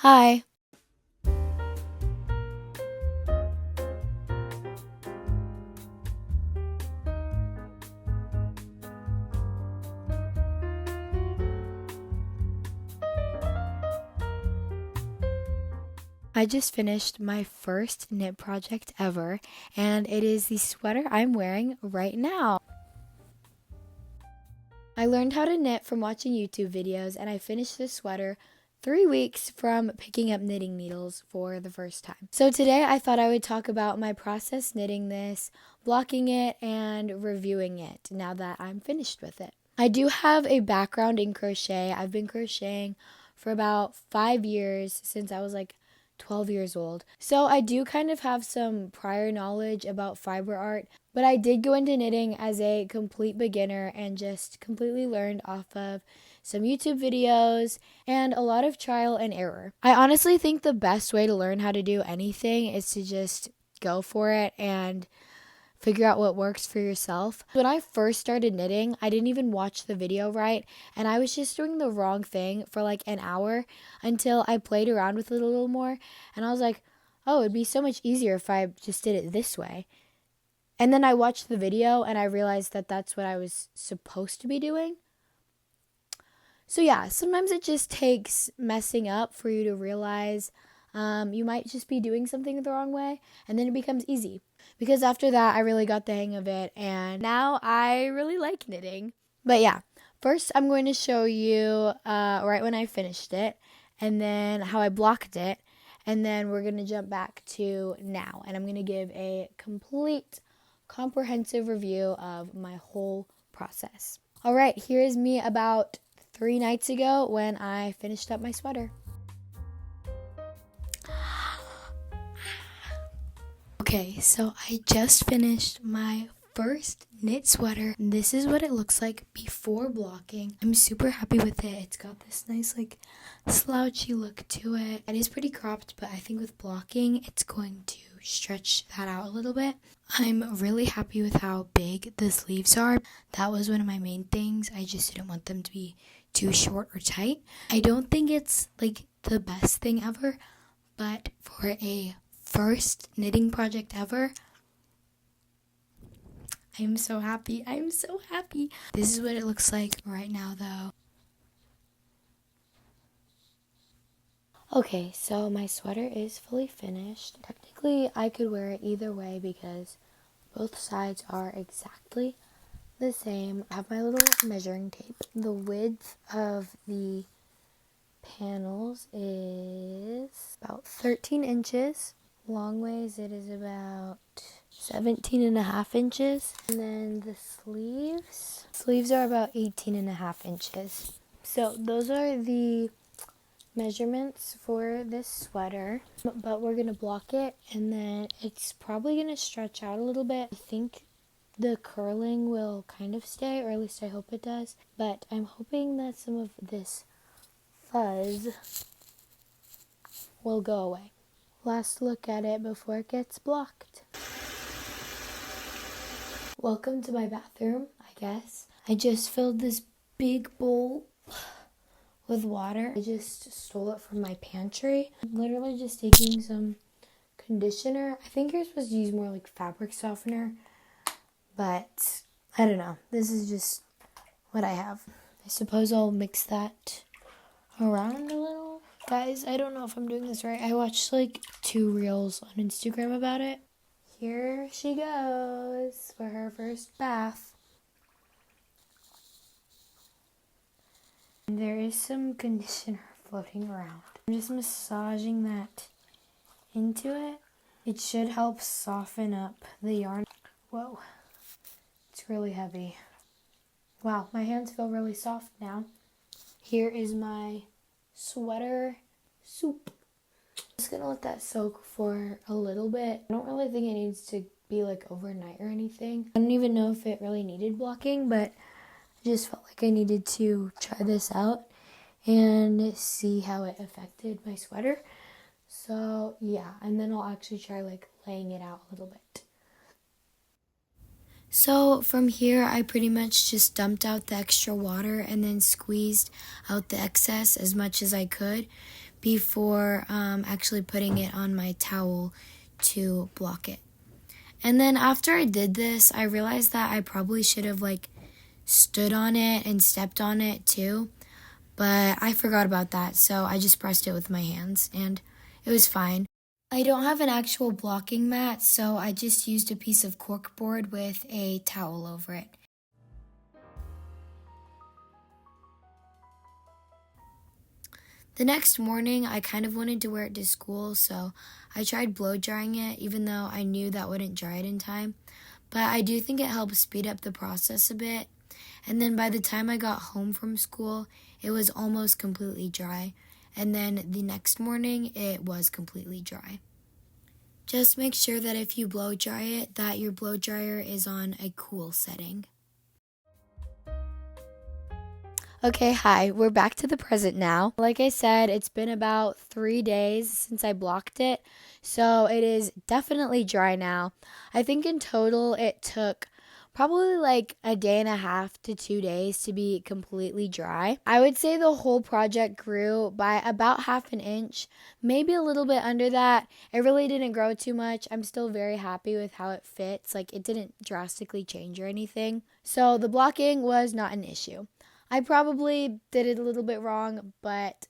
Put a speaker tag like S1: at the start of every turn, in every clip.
S1: Hi. I just finished my first knit project ever, and it is the sweater I'm wearing right now. I learned how to knit from watching YouTube videos, and I finished this sweater 3 weeks from picking up knitting needles for the first time. So today I thought I would talk about my process knitting this, blocking it, and reviewing it now that I'm finished with it. I do have a background in crochet. I've been crocheting for about 5 years since I was like 12 years old. So I do kind of have some prior knowledge about fiber art, but I did go into knitting as a complete beginner and just completely learned off of some YouTube videos and a lot of trial and error. I honestly think the best way to learn how to do anything is to just go for it and figure out what works for yourself. When I first started knitting, I didn't even watch the video right, and I was just doing the wrong thing for like an hour until I played around with it a little more, and I was like, oh, it'd be so much easier if I just did it this way. And then I watched the video and I realized that that's what I was supposed to be doing. So yeah, sometimes it just takes messing up for you to realize you might just be doing something the wrong way, and then it becomes easy. Because after that, I really got the hang of it, and now I really like knitting. But yeah, first I'm going to show you right when I finished it, and then how I blocked it, and then we're going to jump back to now, and I'm going to give a complete, comprehensive review of my whole process. All right, here is me about 3 nights ago when I finished up my sweater. Okay, so I just finished my first knit sweater. This is what it looks like before blocking. I'm super happy with it. It's got this nice like slouchy look to it. It is pretty cropped, but I think with blocking it's going to stretch that out a little bit. I'm really happy with how big the sleeves are. That was one of my main things. I just didn't want them to be too short or tight. I don't think it's like the best thing ever, but for a first knitting project ever, I'm so happy. I'm so happy. This is what it looks like right now though. Okay, so my sweater is fully finished. Technically, I could wear it either way because both sides are exactly the same. I have my little measuring tape. The width of the panels is about 13 inches. Long ways it is about 17.5 inches. And then the sleeves are about 18.5 inches. So those are the measurements for this sweater, but we're gonna block it, and then it's probably gonna stretch out a little bit. I think the curling will kind of stay, or at least I hope it does, but I'm hoping that some of this fuzz will go away. Last look at it before it gets blocked. Welcome to my bathroom, I guess. I just filled this big bowl with water. I just stole it from my pantry. I'm literally just taking some conditioner. I think you're supposed to use more like fabric softener, but I don't know. This is just what I have. I suppose I'll mix that around a little. Guys, I don't know if I'm doing this right. I watched like 2 reels on Instagram about it. Here she goes for her first bath. And there is some conditioner floating around. I'm just massaging that into it. It should help soften up the yarn. Whoa, it's really heavy. Wow, my hands feel really soft now. Here is my sweater soup. I'm just gonna let that soak for a little bit. I don't really think it needs to be like overnight or anything. I don't even know if it really needed blocking, but I just felt like I needed to try this out and see how it affected my sweater. So yeah, and then I'll actually try like laying it out a little bit. So from here, I pretty much just dumped out the extra water and then squeezed out the excess as much as I could, before actually putting it on my towel to block it. And then after I did this, I realized that I probably should have stood on it and stepped on it too, but I forgot about that, so I just pressed it with my hands and it was fine. I don't have an actual blocking mat, so I just used a piece of corkboard with a towel over it. The next morning, I kind of wanted to wear it to school, so I tried blow drying it, even though I knew that wouldn't dry it in time. But I do think it helped speed up the process a bit. And then by the time I got home from school, it was almost completely dry. And then the next morning, it was completely dry. Just make sure that if you blow dry it, that your blow dryer is on a cool setting. Okay, hi, we're back to the present now. Like I said, it's been about 3 days since I blocked it, so it is definitely dry now. I think in total it took probably a day and a half to 2 days to be completely dry. I would say the whole project grew by about half an inch, maybe a little bit under that. It really didn't grow too much. I'm still very happy with how it fits. It didn't drastically change or anything. So the blocking was not an issue. I probably did it a little bit wrong, but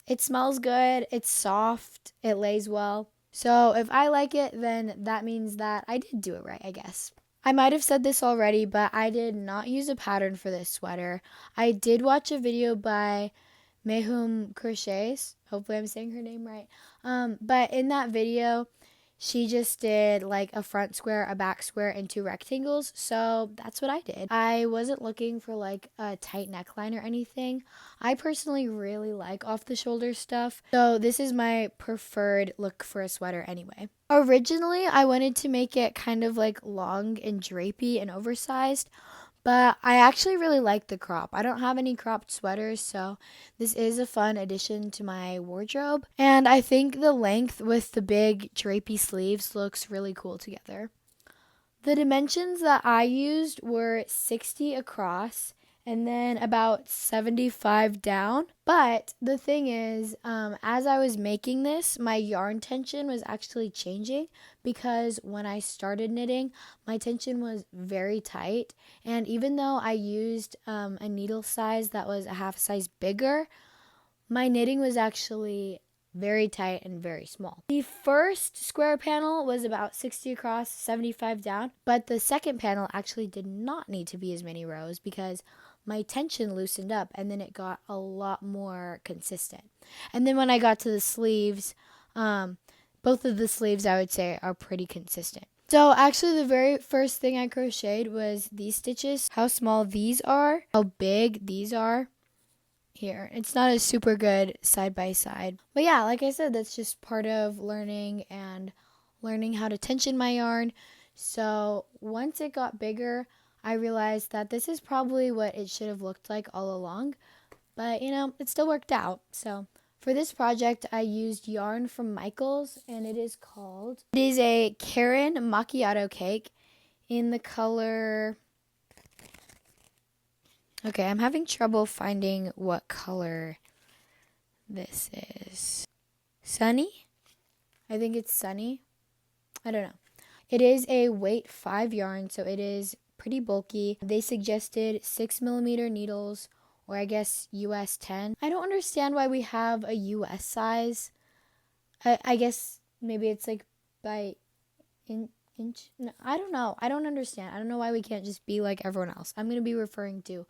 S1: it smells good, it's soft, it lays well. So if I like it, then that means that I did do it right, I guess. I might have said this already, but I did not use a pattern for this sweater. I did watch a video by Mehum Crochets. Hopefully I'm saying her name right. But in that video, she just did a front square, a back square, and 2 rectangles. So that's what I did. I wasn't looking for a tight neckline or anything. I personally really like off the shoulder stuff. So this is my preferred look for a sweater anyway. Originally, I wanted to make it kind of long and drapey and oversized. But I actually really like the crop. I don't have any cropped sweaters, so this is a fun addition to my wardrobe. And I think the length with the big drapey sleeves looks really cool together. The dimensions that I used were 60 across and then about 75 down. But the thing is, as I was making this, my yarn tension was actually changing because when I started knitting, my tension was very tight. And even though I used a needle size that was a half size bigger, my knitting was actually very tight and very small. The first square panel was about 60 across, 75 down, but the second panel actually did not need to be as many rows because my tension loosened up and then it got a lot more consistent. And then when I got to the sleeves, both of the sleeves I would say are pretty consistent. So actually the very first thing I crocheted was these stitches, how small these are, how big these are. Here, it's not a super good side by side. But yeah, like I said, that's just part of learning and learning how to tension my yarn. So once it got bigger, I realized that this is probably what it should have looked like all along. But it still worked out. So for this project, I used yarn from Michaels, and it is a Karen macchiato cake in the color. Okay, I'm having trouble finding what color this is. Sunny? I think it's Sunny. I don't know. It is a weight 5 yarn, so it is pretty bulky. They suggested 6mm needles, or I guess US 10. I don't understand why we have a US size. I guess maybe it's by inch. No, I don't know. I don't understand. I don't know why we can't just be like everyone else. I'm going to be referring to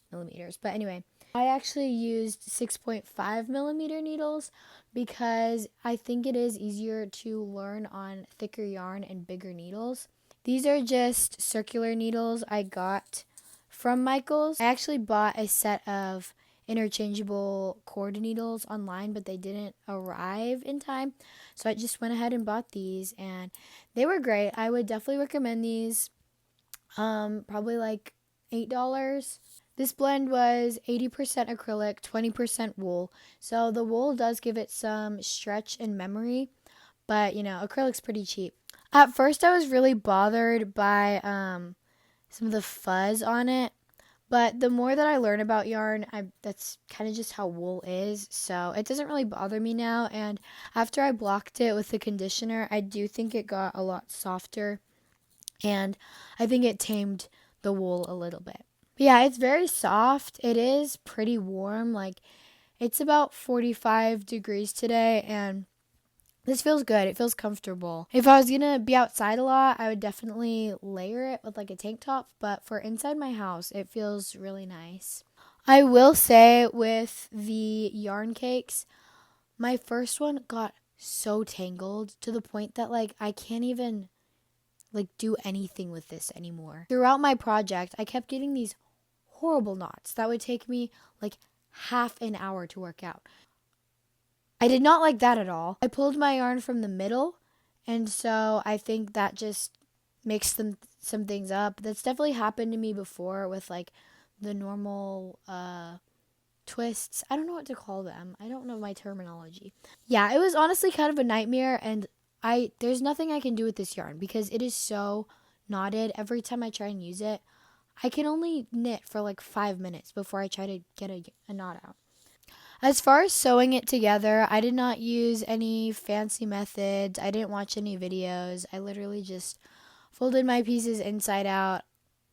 S1: millimeters. But anyway, I actually used 6.5mm needles because I think it is easier to learn on thicker yarn and bigger needles. These are just circular needles I got from Michaels. I actually bought a set of interchangeable cord needles online, but they didn't arrive in time. So I just went ahead and bought these and they were great. I would definitely recommend these. Probably $8. This blend was 80% acrylic, 20% wool. So the wool does give it some stretch and memory, but acrylic's pretty cheap. At first I was really bothered by some of the fuzz on it, But the more that I learn about yarn, that's kind of just how wool is. So it doesn't really bother me now. And after I blocked it with the conditioner, I do think it got a lot softer. And I think it tamed the wool a little bit. But yeah, it's very soft. It is pretty warm. Like, it's about 45 degrees today, and this feels good. It feels comfortable. If I was gonna be outside a lot, I would definitely layer it with like a tank top, but for inside my house, it feels really nice. I will say with the yarn cakes, my first one got so tangled to the point that like I can't even like do anything with this anymore. Throughout my project, I kept getting these horrible knots that would take me like half an hour to work out. I did not like that at all. I pulled my yarn from the middle, and so I think that just mixed some things up. That's definitely happened to me before with like the normal twists. I don't know what to call them. I don't know my terminology. Yeah, it was honestly kind of a nightmare, and there's nothing I can do with this yarn because it is so knotted. Every time I try and use it, I can only knit for like 5 minutes before I try to get a knot out. As far as sewing it together, I did not use any fancy methods. I didn't watch any videos. I literally just folded my pieces inside out,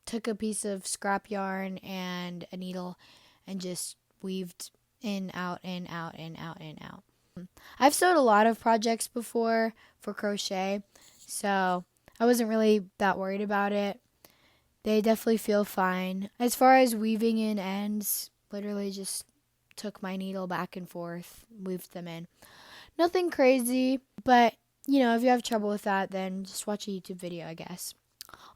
S1: took a piece of scrap yarn and a needle, and just weaved in, out, in, out, in, out, in, out. I've sewed a lot of projects before for crochet, so I wasn't really that worried about it. They definitely feel fine. As far as weaving in ends, literally just took my needle back and forth, weaved them in. Nothing crazy, but if you have trouble with that, then just watch a YouTube video, I guess.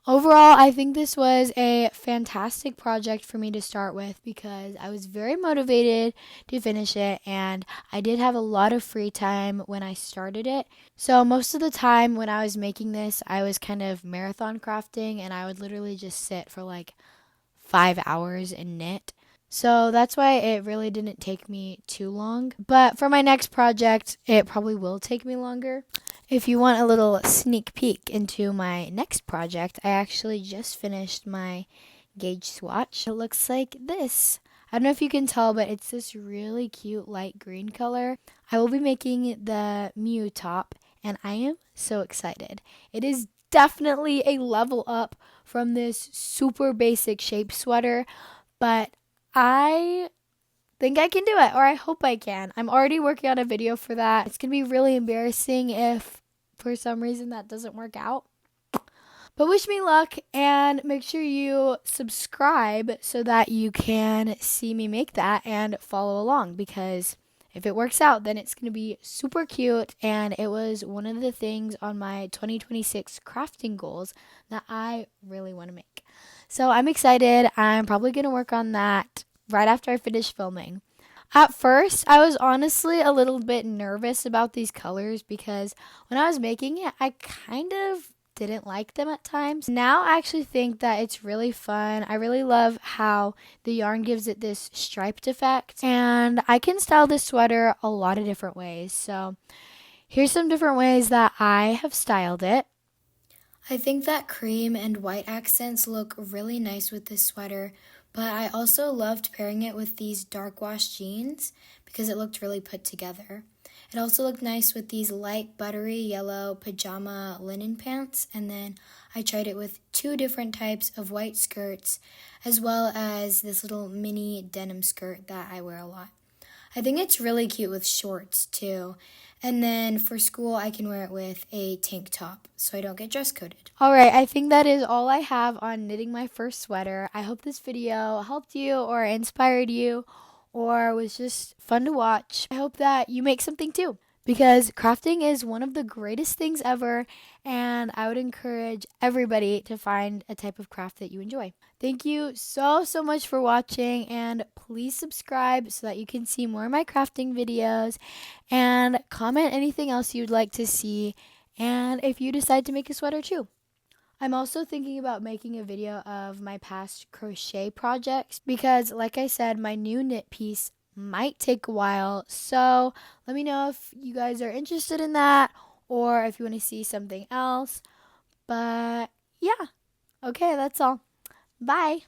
S1: Overall, I think this was a fantastic project for me to start with because I was very motivated to finish it, and I did have a lot of free time when I started it. So most of the time when I was making this, I was kind of marathon crafting, and I would literally just sit for like 5 hours and knit. So that's why it really didn't take me too long. But for my next project, it probably will take me longer. If you want a little sneak peek into my next project, I actually just finished my gauge swatch. It looks like this. I don't know if you can tell, but it's this really cute light green color. I will be making the Mew top, and I am so excited. It is definitely a level up from this super basic shape sweater, but I think I can do it, or I hope I can. I'm already working on a video for that. It's going to be really embarrassing if for some reason that doesn't work out. But wish me luck, and make sure you subscribe so that you can see me make that and follow along, because if it works out, then it's going to be super cute, and it was one of the things on my 2026 crafting goals that I really want to make. So I'm excited. I'm probably going to work on that right after I finish filming. At first, I was honestly a little bit nervous about these colors because when I was making it, I kind of didn't like them at times. Now I actually think that it's really fun. I really love how the yarn gives it this striped effect, and I can style this sweater a lot of different ways. So here's some different ways that I have styled it. I think that cream and white accents look really nice with this sweater, but I also loved pairing it with these dark wash jeans because it looked really put together. It also looked nice with these light buttery yellow pajama linen pants, and then I tried it with 2 different types of white skirts, as well as this little mini denim skirt that I wear a lot. I think it's really cute with shorts too. And then for school, I can wear it with a tank top so I don't get dress coded. All right, I think that is all I have on knitting my first sweater. I hope this video helped you or inspired you or was just fun to watch. I hope that you make something too, because crafting is one of the greatest things ever, and I would encourage everybody to find a type of craft that you enjoy. Thank you so much for watching, and please subscribe so that you can see more of my crafting videos, and comment anything else you'd like to see, and if you decide to make a sweater too. I'm also thinking about making a video of my past crochet projects because, like I said, my new knit piece might take a while. So let me know if you guys are interested in that or if you want to see something else. But yeah, okay, that's all. Bye.